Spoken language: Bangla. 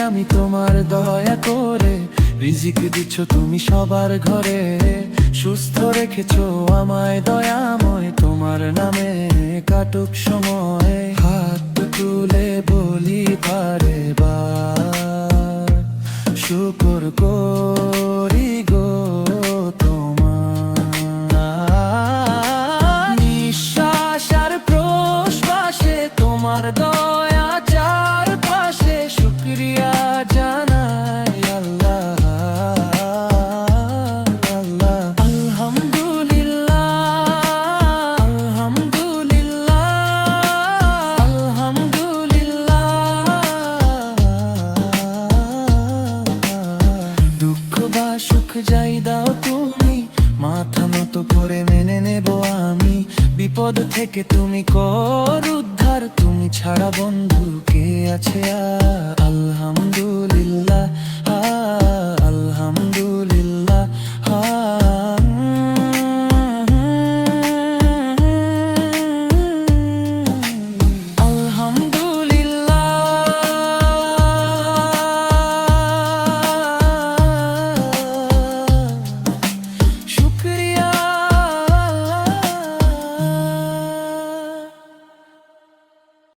আমি তোমার দয়া করে। রিজিক দিচ্ছ তুমি সবার ঘরে, সুস্থ রেখেছো আমায় দয়াময়। তোমার নামে কাটুক সময়, হাত তুলে বলি বারে বার, শুকর করি গো তোমার। নিঃশ্বাস আর প্রশ্বাসে তোমার দয়া চারপাশে, শুকরিয়া জানাই আল্লাহ আল্লাহ। আলহামদুলিল্লাহ আলহামদুলিল্লাহ আলহামদুলিল্লাহ। দুঃখ বা সুখ যাই দাও তুমি, মাথা নত করে মেনে নেব আমি। বিপদ থেকে তুমি কর উদ্ধার, তুমি ছাড়া বন্ধু কে আছে? আলহামদুলিল্লাহ